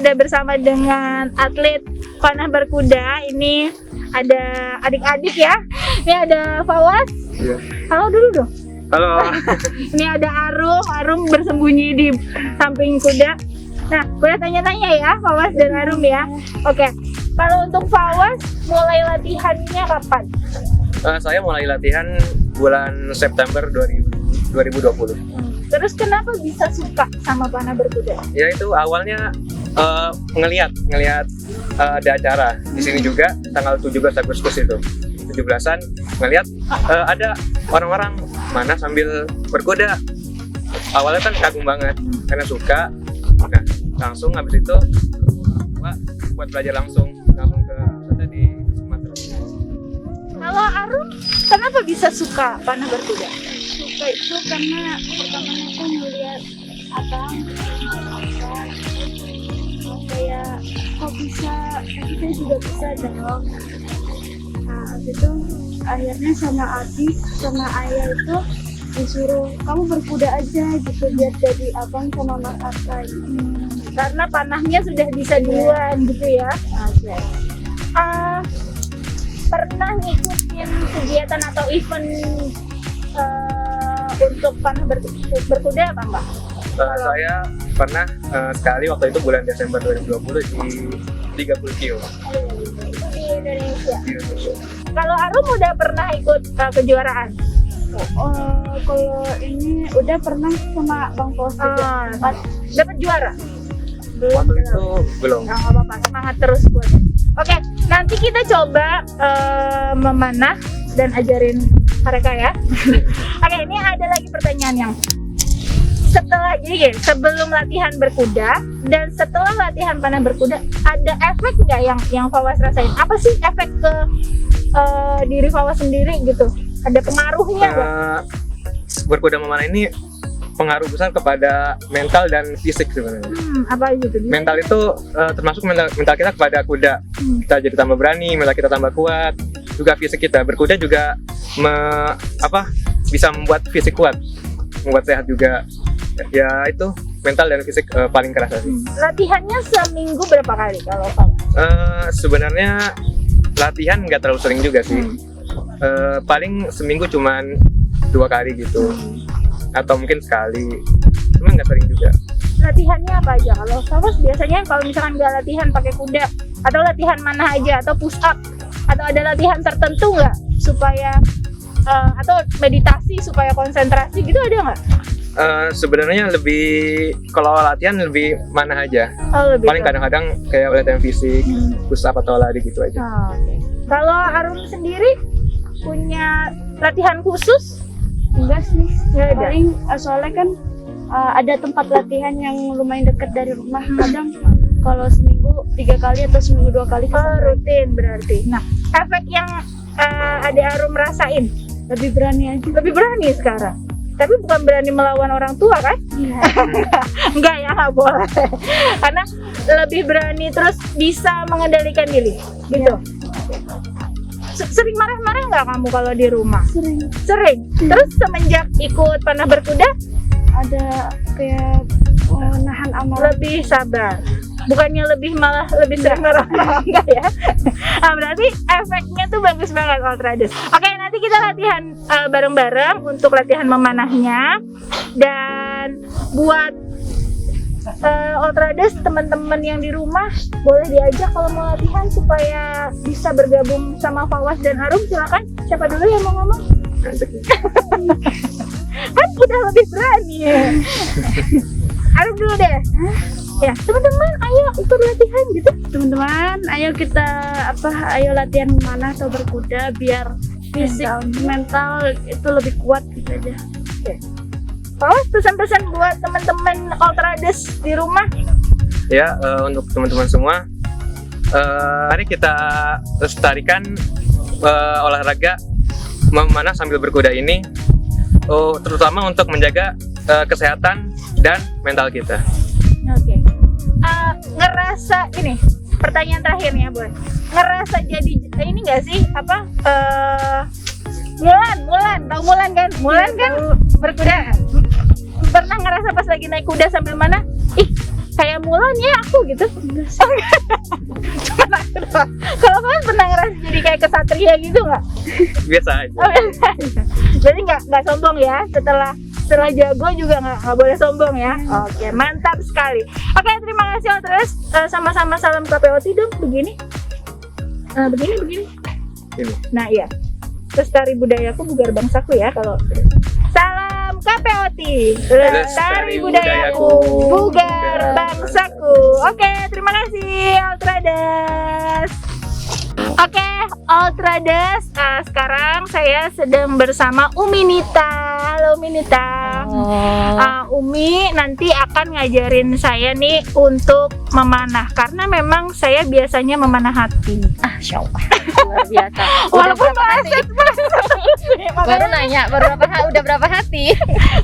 sudah bersama dengan atlet panah berkuda. Ini ada adik-adik ya. Ini ada Fawaz. Iya. Halo dulu dong. Halo. Ini ada Arum bersembunyi di samping kuda. Nah, boleh tanya-tanya ya, Fawaz dan Arum ya. Oke, kalau untuk Fawaz, mulai latihannya kapan? Saya mulai latihan bulan September 2020. Terus kenapa bisa suka sama panah berkuda? Ya itu awalnya ngelihat ada acara di sini juga tanggal 17 Agustus itu. 17-an ngelihat ada orang-orang mana sambil berkuda. Awalnya kan kagum banget karena suka. Nah, langsung habis itu buat belajar langsung ke sana di Sumatera. Kalau Arum, kenapa bisa suka panah berkuda? Suka itu karena pertamanya aku melihat abang kayak kok bisa, kita juga bisa dong. Nah habis itu akhirnya sama adik sama ayah itu disuruh kamu berkuda aja gitu biar jadi abang sama mas Akai. Karena panahnya sudah bisa duluan gitu ya. Oke. Pernah ngikutin kegiatan atau event untuk panah berkuda apa enggak? Saya pernah sekali waktu itu bulan Desember 2020 di 30 kilo Di Indonesia. di Indonesia. Kalau Arum udah pernah ikut kejuaraan? Kalau ini udah pernah sama Bang Fos juga. Dapat juara? Waktu itu belum. Nggak apa-apa, semangat terus buat. Oke, nanti kita coba memanah dan ajarin mereka ya. Oke, ini ada lagi pertanyaan yang sebelum latihan berkuda dan setelah latihan panah berkuda ada efek nggak yang Fawaz rasain? Apa sih efek ke diri Fawaz sendiri gitu? Ada pengaruhnya nggak? Berkuda memanah ini pengaruh besar kepada mental dan fisik sebenarnya. Apa gitu? Mental itu termasuk mental kita kepada kuda. Kita jadi tambah berani, mental kita tambah kuat. Juga fisik kita berkuda juga bisa membuat fisik kuat, membuat sehat juga. Ya itu mental dan fisik paling kerasa sih. Latihannya seminggu berapa kali kalau Fawaz? Sebenarnya latihan nggak terlalu sering juga sih. Paling seminggu cuman 2 kali gitu, atau mungkin sekali. Cuma nggak sering juga. Latihannya apa aja? Kalau Fawaz biasanya kalau misalkan nggak latihan pakai kuda atau latihan mana aja atau push up atau ada latihan tertentu nggak supaya atau meditasi supaya konsentrasi gitu ada nggak? Sebenarnya lebih kalau latihan lebih mana aja. Lebih Paling kadang-kadang kayak latihan fisik, push up atau lari gitu aja. Okay. Kalau Arum sendiri punya latihan khusus? Enggak sih, Nggak ada. paling soalnya kan ada tempat latihan yang lumayan dekat dari rumah. Kadang kalau seminggu 3 kali atau seminggu 2 kali Rutin berarti. Nah, efek yang ada Arum rasain lebih berani aja. lebih berani sekarang. Tapi bukan berani melawan orang tua kan? Iya. Enggak ya, nggak boleh. Karena lebih berani terus bisa mengendalikan diri, gitu. Sering marah-marah nggak kamu kalau di rumah? Sering Sering. Terus semenjak ikut panah berkuda, ada kayak nahan amarah. lebih sabar. Bukannya malah lebih sering marah-marah, enggak ya? Nah, berarti efeknya tuh bagus banget Ultrades. Oke, nanti kita latihan bareng-bareng untuk latihan memanahnya. Dan buat Ultrades, teman-teman yang di rumah boleh diajak kalau mau latihan supaya bisa bergabung sama Fawaz dan Arum. Silakan, siapa dulu yang mau ngomong? Kan udah lebih berani ya. Arum dulu deh. Ya, teman-teman, ayo ikut latihan gitu. Teman-teman, ayo kita ayo latihan mana atau berkuda biar fisik mental itu lebih kuat gitu aja. Fawaz, pesan-pesan buat teman-teman Ultrades di rumah. Ya, untuk teman-teman semua, mari kita lestarikan olahraga memanah sambil berkuda ini, terutama untuk menjaga kesehatan dan mental kita. Oke. Ngerasa ini pertanyaan terakhir nih ya, Boy. Ngerasa jadi ini nggak sih Mulan, tahu Mulan kan? Mulan kan berkuda. Pernah ngerasa pas lagi naik kuda sambil mana? Ih, kayak Mulan ya aku gitu. Cuma aku doang. Kalau kalian pernah ngerasa jadi kayak kesatria gitu nggak? Biasa aja. Oh, jadi nggak sombong ya, setelah jago juga nggak boleh sombong ya. Oke, mantap sekali. Oke, terima kasih Ultradust. Sama-sama salam KPOT dong, begini. Begini. Ini. Nah iya, lestari budayaku bugar bangsaku ya kalau. Salam KPOT, lestari budayaku bugar bangsaku. Oke, terima kasih Ultradust. Oke, Ultradust, sekarang saya sedang bersama Umi Nita. Halo Umi Nita. Umi nanti akan ngajarin saya nih untuk memanah, karena memang saya biasanya memanah hati. Masya Allah, luar biasa. Walaupun Baru nanya, udah berapa hati?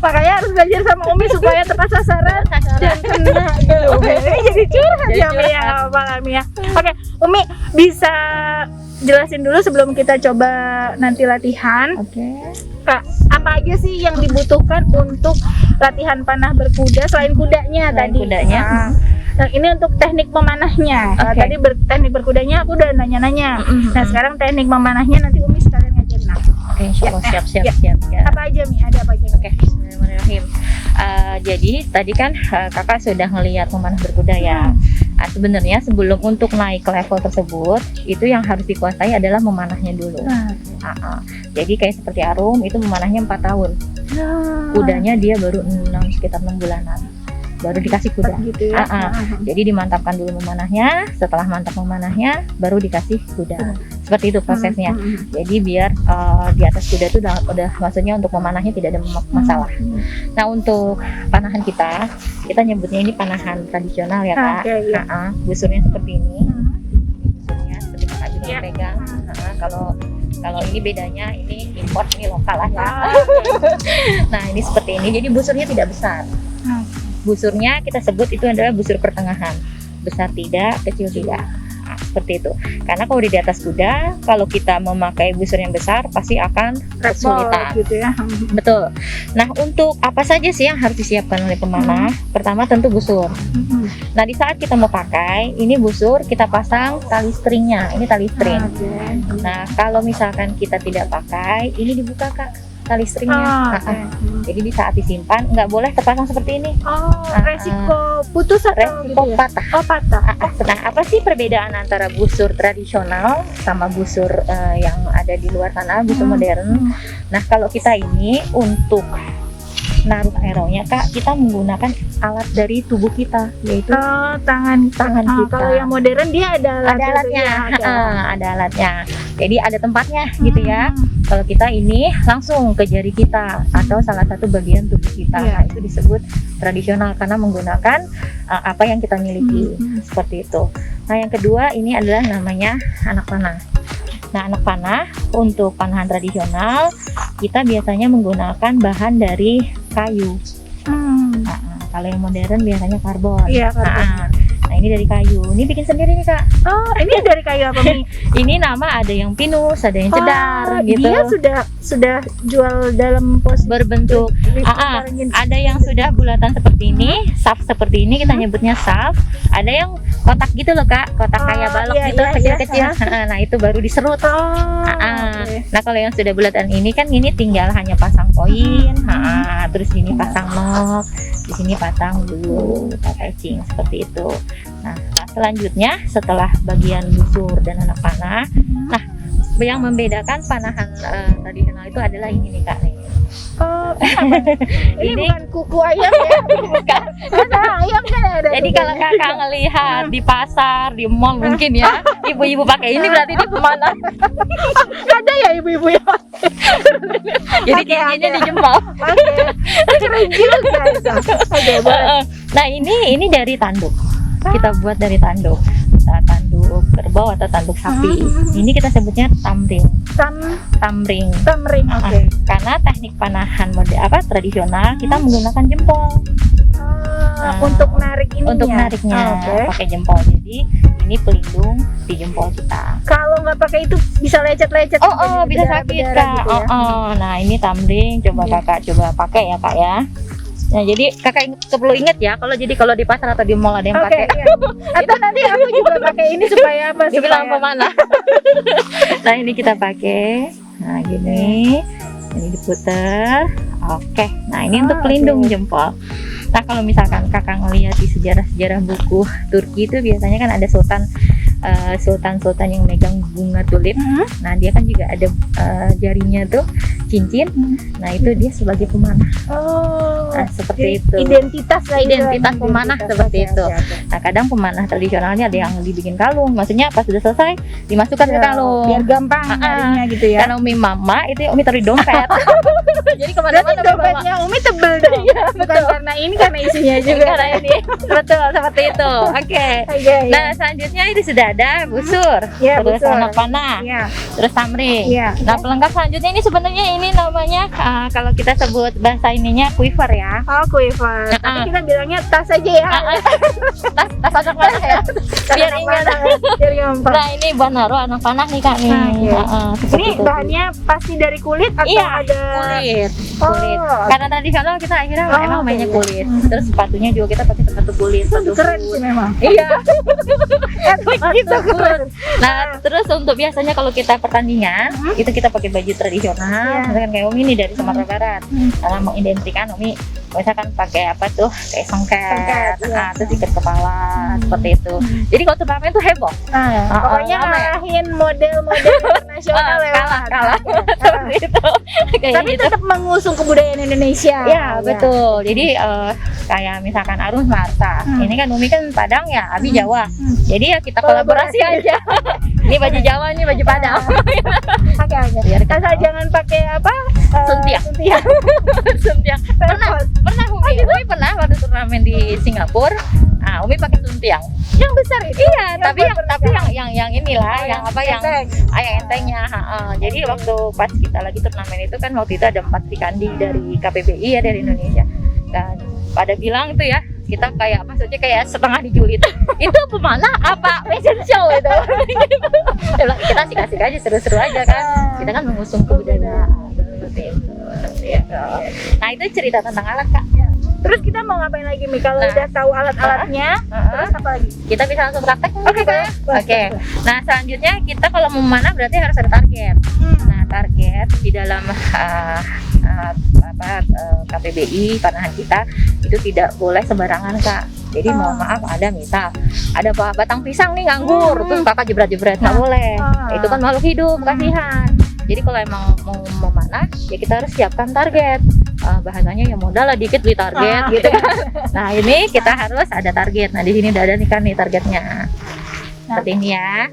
makanya harus belajar sama Umi supaya tepat sasaran dan kena gitu. Ini jadi curhat Jadi ya Umi ya, curhat. apa Umi ya. Oke, Umi bisa jelasin dulu sebelum kita coba nanti latihan. Oke. Kak, apa aja sih yang dibutuhkan untuk latihan panah berkuda selain kudanya Selain tadi? kudanya. Nah, ini untuk teknik memanahnya. Oke. Tadi teknik berkudanya aku udah nanya-nanya. Nah, sekarang teknik memanahnya nanti Umi sekalian ngajarin aku. Oke, insya Allah, Ya, siap. Apa aja Mi? Ada apa aja? Oke, bismillahirrahmanirrahim. Jadi tadi kan kakak sudah ngelihat memanah berkuda ya. Sebenarnya sebelum untuk naik ke level tersebut, itu yang harus dikuasai adalah memanahnya dulu. Jadi kayak seperti Arum itu memanahnya 4 tahun. Kudanya dia baru sekitar 6 bulanan. Baru dikasih kuda. Gitu ya. Jadi dimantapkan dulu memanahnya, setelah mantap memanahnya baru dikasih kuda. Seperti itu prosesnya. Jadi biar di atas kuda itu udah maksudnya untuk memanahnya tidak ada masalah. Nah, untuk panahan kita nyebutnya ini panahan tradisional ya Kak. Oke, iya. Busurnya seperti ini. Busurnya seperti Kakak juga Ya. pegang. Kalau ini bedanya, ini import, ini lokal lah ya. Nah, ini seperti ini. Jadi busurnya tidak besar. Busurnya kita sebut itu adalah busur pertengahan, besar tidak, kecil tidak. Nah, seperti itu. Karena kalau di atas kuda, kalau kita memakai busur yang besar pasti akan kesulitan. Gitu ya. Betul. Nah, untuk apa saja sih yang harus disiapkan oleh pemanah? Pertama tentu busur. Nah, di saat kita mau pakai, ini busur kita pasang tali stringnya. Ini tali string. Nah, kalau misalkan kita tidak pakai, ini dibuka Kak tali stringnya. Jadi di saat disimpan nggak boleh terpasang seperti ini. Resiko putus atau Resiko gitu ya? patah. Oh, patah. Nah, apa sih perbedaan antara busur tradisional sama busur yang ada di luar sana, busur modern? Nah, kalau kita ini untuk naruh arrow-nya Kak, kita menggunakan alat dari tubuh kita, yaitu tangan kita. Kalau yang modern dia ada alatnya. Ada alatnya. Jadi ada tempatnya gitu ya. Kalau kita ini langsung ke jari kita atau salah satu bagian tubuh kita. Nah, itu disebut tradisional karena menggunakan apa yang kita miliki. Seperti itu. Nah, yang kedua ini adalah namanya anak panah. Nah, anak panah untuk panahan tradisional kita biasanya menggunakan bahan dari kayu. Kalau yang modern biasanya karbon. Iya, karbon. Nah, ini dari kayu. Ini bikin sendiri nih Kak. Oh, ini dari kayu apa Mi? Ini nama ada yang pinus, ada yang cedar gitu. Dia sudah jual dalam posisi Berbentuk ada yang sudah bulatan seperti ini, saf seperti ini kita nyebutnya saf. Ada yang kotak gitu loh Kak, kotak kayak balok gitu kecil-kecil. Nah, itu baru diserut. Nah, kalau yang sudah bulatan ini kan ini tinggal hanya pasang koin, terus ini pasang nok, di sini pasang dulu attaching seperti itu. Nah, selanjutnya setelah bagian busur dan anak panah, nah yang membedakan panahan tradisional itu adalah ini nih Kak nih. Ini bukan kuku ayam ya? Bukan. Ayam kan ada. Jadi kalau Kakak ngelihat di pasar, di mall mungkin ya, ibu-ibu pakai ini berarti ini pemanah. Ada ya ibu-ibu ya? Jadi giginya di jempol. Keren juga itu. Nah, ini dari tanduk. Kita buat dari tanduk. Tanduk kerbau atau tanduk sapi. Ini kita sebutnya tamring. Tamring. Oke. Karena teknik panahan tradisional kita menggunakan jempol. Untuk narik ini Untuk nariknya pakai jempol. Jadi ini pelindung di jempol kita. Kalau nggak pakai itu bisa lecet-lecet. Bisa sakit Kak. Gitu ya? Nah, ini tamring. Coba Kakak pakai ya Kak ya. Nah, jadi kakak perlu ingat ya, kalau di pasar atau di mall ada yang Oke, pakai. iya. Atau nanti aku juga pakai ini supaya apa? Dibilang Supaya pemanah. Nah, ini kita pakai. Nah, gini. Ini diputer. Oke. Nah, ini untuk pelindung jempol. Nah, kalau misalkan kakak ngelihat di sejarah-sejarah buku Turki itu biasanya kan ada sultan yang megang bunga tulip. Nah, dia kan juga ada jarinya tuh cincin. Nah, itu dia sebagai pemanah. Oh, Nah, seperti jadi itu. identitas lah itu. Identitas pemanah seperti itu. Nah, kadang pemanah tradisionalnya ada yang dibikin kalung. Maksudnya pas sudah selesai dimasukkan ke kalung. Biar gampang nyarinya gitu ya. Karena Umi mama itu Umi taruh di dompet. Jadi Berarti kemana-mana dompetnya Umi tebel dong. Bukan karena ini, karena isinya juga. karena ini betul seperti itu. Oke. Oke, ya. Nah, selanjutnya ini sudah ada busur, Ya, terus busur. anak panah, Iya. terus tamring. Iya. Nah, pelengkap selanjutnya ini sebenarnya ini namanya kalau kita sebut bahasa ininya quiver ya. Oh, quiver. Tapi kita bilangnya tas aja ya. Tas anak panah ya. Biar ingat. Biar gampang. Nah, ini buat naruh anak panah nih Kak nih. Iya. Seperti Ini itu. bahannya pasti dari kulit atau Iya, ada kulit. Oh, Kulit. Karena tradisional kita akhirnya Oh, emang mainnya oke, kulit. Terus sepatunya juga kita pakai sepatu kulit, sepatu keren boot. sih memang. Iya. Gitu keren. Nah, terus untuk biasanya kalau kita pertandingan, itu kita pakai baju tradisional, Iya. misalkan kayak Umi nih dari Sumatera Barat. Karena mengidentikan Umi misalkan pakai apa tuh kayak songket, Songket, iya. terus ikat kepala seperti itu. Jadi kalau turnamen itu heboh. Pokoknya apa ya? ngalahin model-model internasional ya. kalah seperti itu. Kayak Tapi gitu. tetap mengusung kebudayaan Indonesia. Ya betul. Jadi kayak misalkan Arun Marta, ini kan Umi kan Padang ya, Abi Jawa. Jadi ya kita kolaborasi aja. Ini baju Jawa, ini baju Padang. Oke. Biar Asal jangan pakai apa? Suntiang. Suntiang. Suntiang. Pernah Umi pernah waktu turnamen di Singapura. Nah, Umi pakai suntiang. Yang besar itu. Iya, tapi buat yang inilah, yang apa yang enteng. yang entengnya. Jadi waktu pas kita lagi turnamen itu kan waktu itu ada 4 Kandi dari KPBI ya dari Indonesia. Dan pada bilang itu ya, kita kayak maksudnya kayak setengah dijulit. Itu pemanah apa fashion show itu. Kita asik-asik aja, seru-seru aja kan. Kita kan mengusung kebudayaan. Seperti itu. Nah, itu cerita tentang alat Kak. Terus kita mau ngapain lagi Mi? Kalau Nah. udah tahu alat-alatnya, terus apa lagi? Kita bisa langsung praktek. Oke, boleh. Oke. Nah, selanjutnya kita kalau mau memanah berarti harus ada target. Nah, target di dalam KPBI panahan kita itu tidak boleh sembarangan Kak. Jadi mohon maaf ada misal ada batang pisang nih nganggur terus kakak jebret-jebret nggak boleh. Itu kan makhluk hidup kasihan. Jadi kalau emang mau memanah ya kita harus siapkan target. Bahasanya ya modal lah dikit beli target gitu kan. Nah, ini kita harus ada target. Nah, di sini udah ada nih kan nih targetnya. Seperti ini ya.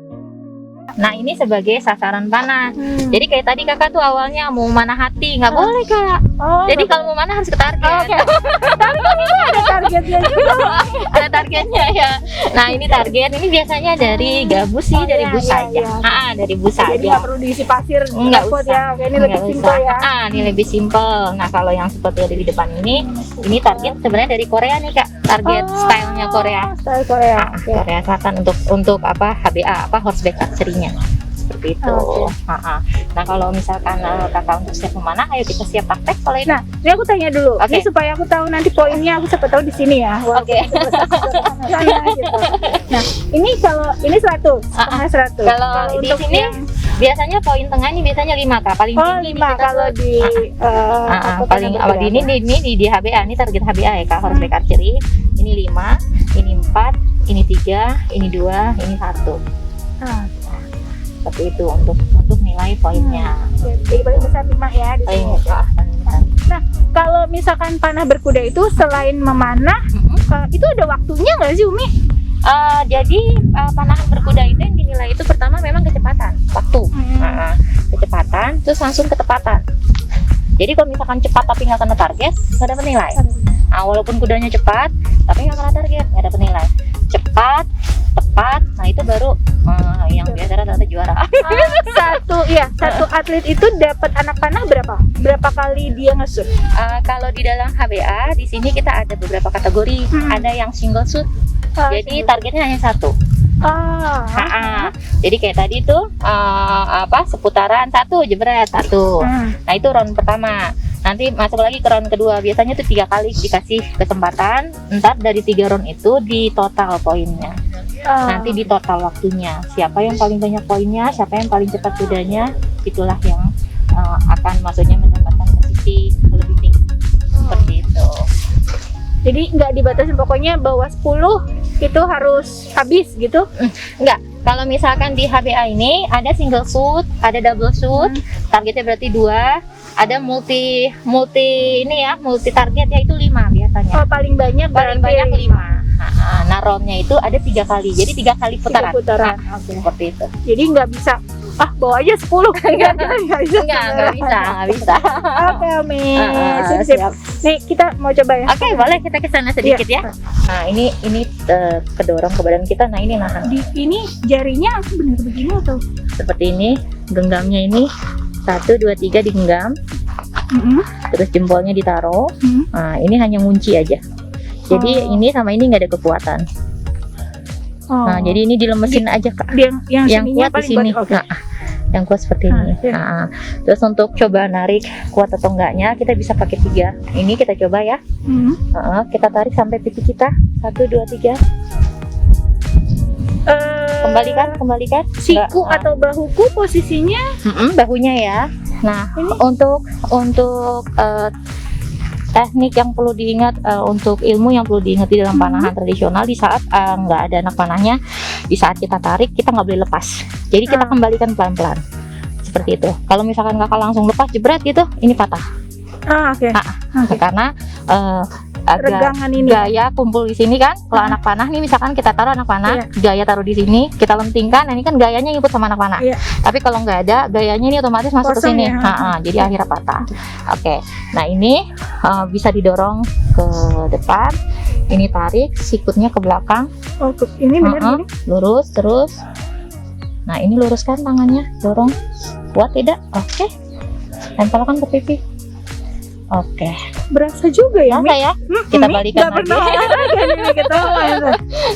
Nah, ini sebagai sasaran panah. Jadi kayak tadi kakak tuh awalnya mau mana hati, nggak boleh Kak. Jadi kalau mau mana harus ke target. Tapi kan ini ada targetnya juga. Ada targetnya ya. Nah, ini target. Ini biasanya dari gabus sih, dari bus saja. Dari bus Jadi saja. nggak perlu diisi pasir, Nggak repot usah. ya. Oke, ini lebih Nggak simpel usah. ya. Ini lebih simpel. Nah, kalau yang seperti ada di depan ini target sebenarnya dari Korea nih Kak. Target stylenya Korea. Style Korea. Oke. Korea Selatan untuk apa HBA apa horseback archery-nya seperti itu. Nah, kalau misalkan kakak untuk siap memanah, ayo kita siap praktek kalau ini. Nah, ini aku tanya dulu. Oke. Ini supaya aku tahu nanti poinnya, aku siapa tahu di sini ya. Oke. Sana, gitu. Nah, ini kalau ini 100, setengah 100. Kalau di untuk sini yang- biasanya poin tengah ini biasanya 5 Kak. Paling Oh, tinggi 5 kita kalau tuh- di paling awal di ini di HBA, ini target HBA ya Kak, horseback archery. Ini 5, ini 4, ini 3, ini 2, ini 1. Seperti itu untuk nilai poinnya. Jadi paling besar 5 ya di Paling sini. paling besar. Nah, kalau misalkan panah berkuda itu selain memanah, itu ada waktunya nggak sih Umi? Jadi panahan berkuda itu yang dinilai itu pertama memang kecepatan waktu. Kecepatan terus langsung ketepatan. Jadi kalau misalkan cepat tapi nggak kena target nggak dapat nilai. Walaupun kudanya cepat tapi nggak kena target nggak dapat nilai. Cepat, tepat, nah itu baru yang biasa rata-rata juara. Satu atlet itu dapat anak panah berapa? Berapa kali dia nge-shoot? Kalau di dalam HBA di sini kita ada beberapa kategori. Ada yang single shoot. Jadi targetnya hanya 1. Jadi kayak tadi tuh seputaran 1 jebret 1. Nah, itu round pertama. Nah, Nanti masuk lagi ke round kedua. Biasanya tuh 3 kali dikasih kesempatan. Ntar dari 3 round itu di total poinnya. Nanti di total waktunya. Siapa yang paling banyak poinnya, siapa yang paling cepat kudanya, itulah yang akan maksudnya mendapatkan posisi lebih tinggi. Seperti itu. Jadi nggak dibatasin, pokoknya bawah 10 itu harus habis gitu. Enggak. Kalau misalkan di HBA ini ada single shoot, ada double shoot, targetnya berarti 2, ada multi ini ya, multi target ya itu 5 biasanya. Oh, paling banyak Paling berarti banyak 5. Nah, roundnya itu ada 3 kali, jadi 3 kali 3 putaran. putaran. Nah, Oke. seperti itu. Jadi nggak bisa bawa aja 10 nggak bisa. Nggak bisa. Oke, Umi. Sip. Siap. Nih kita mau coba ya. Oke, boleh kita ke sana sedikit ya. Nah, ini kedorong ke badan kita. Nah, ini nahan. Di ini jarinya bener begini atau? Seperti ini, genggamnya ini 1 2 3 digenggam, terus jempolnya ditaruh. Nah, ini hanya ngunci aja. Jadi ini sama ini nggak ada kekuatan. Nah, jadi ini dilemesin aja, Kak. yang Yang sininya kuat di paling sini. kuat. Oke. Nah, yang kuat seperti ini. iya. Nah, terus untuk coba narik kuat atau enggaknya, kita bisa pakai 3. Ini kita coba ya. Kita tarik sampai pipi kita. 1 2 3. Kembalikan. Siku Enggak. atau bahuku posisinya Bahunya ya. Nah, Ini? untuk teknik yang perlu diingat, untuk ilmu yang perlu diingat di dalam panahan tradisional, di saat nggak ada anak panahnya, di saat kita tarik kita nggak boleh lepas. Jadi kita kembalikan pelan-pelan seperti itu. Kalau misalkan kakak langsung lepas jebret gitu, ini patah. oke. Karena agak Regangan ini. gaya kumpul di sini kan. Kalau anak panah nih, misalkan kita taruh anak panah, gaya taruh di sini, kita lentingkan. Nah, ini kan gayanya ngikut sama anak panah. Iya. Tapi kalau nggak ada, gayanya ini otomatis masuk ke Kosong sini. ya. Jadi akhirnya patah. Oke. Nah, ini bisa didorong ke depan. Ini tarik, sikutnya ke belakang. Oh, ini bener gini. Lurus terus. Nah, ini luruskan tangannya, dorong. Kuat tidak? Oke. Tempelkan ke pipi. Oke. Berasa juga ya, Mi? Masa ya? Kita Mi, balikan nggak lagi. pernah olahraga nih, ketawa.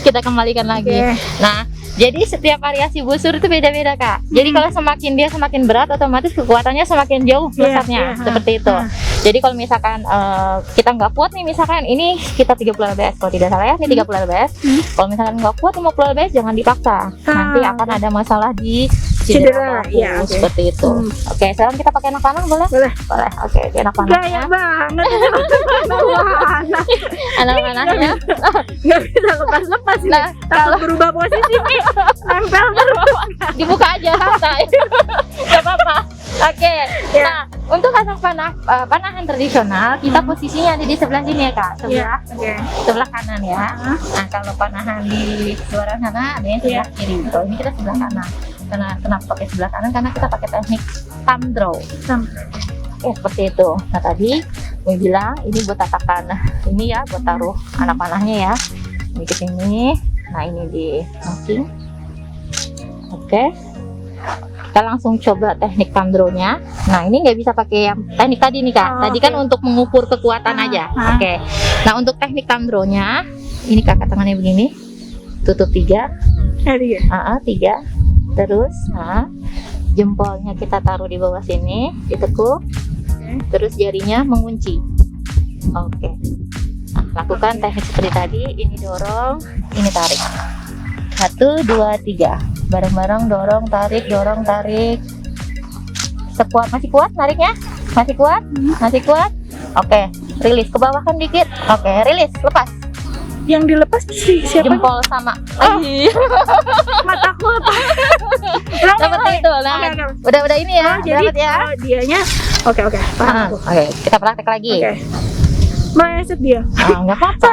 Kita kembalikan lagi. Oke. Nah, jadi setiap variasi busur itu beda-beda, Kak. Jadi kalau semakin berat, otomatis kekuatannya semakin jauh melesatnya. iya. Seperti itu. Jadi kalau misalkan kita nggak kuat nih, misalkan ini kita 30 lbs kalau tidak salah ya, ini 30 lbs. Kalau misalkan nggak kuat 50 lbs, jangan dipaksa. Nanti akan ada masalah di Cedera, bahu, iya, oke. seperti itu. Oke, sekarang kita pakai anak panah boleh? Boleh. Boleh. Oke, anak Gaya panahnya. banget. Anak panahnya. Nggak bisa lepas-lepas ini. Nah, Takut berubah posisi, Mi. Nempel terus. Dibuka aja santai. Gak apa-apa. Oke. Ya. Nah, untuk anak panahan tradisional, kita posisinya ada di sebelah sini ya, Kak. Sebelah kanan ya. Nah, kalau panahan di luar sana ada yang sebelah kiri. Kalau ini kita sebelah kanan. Kenapa pakai sebelah kanan? Karena kita pakai teknik thumb draw. Seperti itu. Nah, tadi gue bilang ini buat tatakan. Ini ya buat taruh anak panahnya ya. Ini ke sini. Nah, ini di marking. Oke. Kita langsung coba teknik thumb draw-nya. Nah, ini nggak bisa pakai yang teknik tadi nih, Kak. Tadi kan untuk mengukur kekuatan aja. Oke. Nah, untuk teknik thumb draw-nya, ini Kakak tangannya begini. Tutup 3. 3. Terus, jempolnya kita taruh di bawah sini, ditekuk. Terus jarinya mengunci. Oke. Nah, lakukan teknik seperti tadi. Ini dorong, ini tarik. 1 2 3. Bareng-bareng dorong, tarik. Sekuat, masih kuat nariknya? Masih kuat? Masih kuat? Oke, rilis ke bawah kan dikit. Oke, rilis, lepas. Yang dilepas siapa? Jempol sama. Mataku lepas. Seperti itu. Nah, udah ini ya. Jadi dapat ya. dianya. Oke. Paham aku. Oke, kita praktek lagi. Oke. Meleset dia. Enggak apa-apa.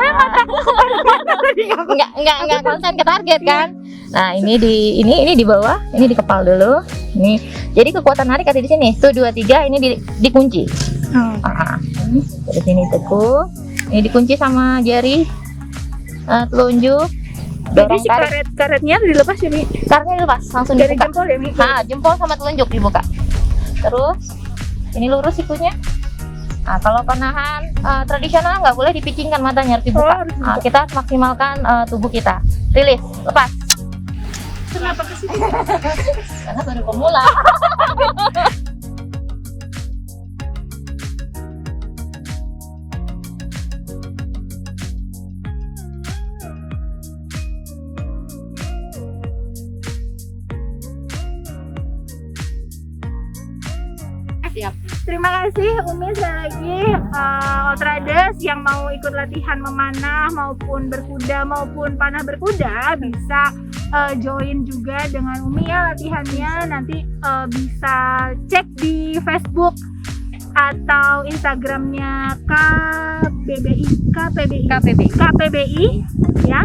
Enggak konsen ke target kan. Nah, ini di bawah, ini di kepala dulu. Ini. Jadi kekuatan narik ada di sini. 1 2 3 ini dikunci. Dari sini tekuk. Ini dikunci sama jari telunjuk. Jadi si karetnya dilepas ya, Mi? Karetnya dilepas, langsung Dari dibuka. jempol ya, Mi? Jempol sama telunjuk dibuka. Terus ini lurus sikunya. Nah, kalau panahan tradisional nggak boleh dipicingkan matanya, harus dibuka. Harus dibuka. Kita harus maksimalkan tubuh kita. Rilis, lepas. Kenapa ke sini? Karena baru pemula. terima kasih Umi sekali lagi. Ultrades yang mau ikut latihan memanah maupun berkuda maupun panah berkuda bisa join juga dengan Umi ya latihannya. Nanti bisa cek di Facebook atau Instagramnya KPBI ya.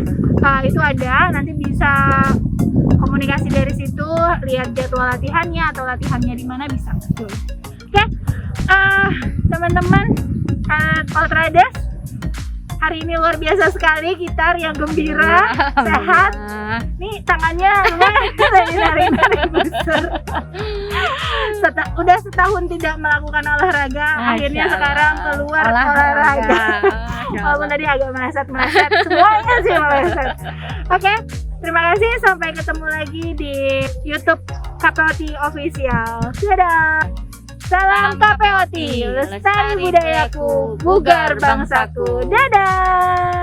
Itu ada, nanti bisa komunikasi dari situ, lihat jadwal latihannya atau latihannya di mana bisa. Oke, teman-teman, Ultrades hari ini luar biasa sekali, gitar yang gembira, sehat. Nih tangannya nari besar. Udah setahun tidak melakukan olahraga, akhirnya sekarang keluar olahraga. Walaupun tadi agak meleset, semuanya sih meleset. Oke, terima kasih. Sampai ketemu lagi di YouTube KPOT Official. Dadah. Salam KPOT, lestari budayaku, bugar bangsaku. Dadah.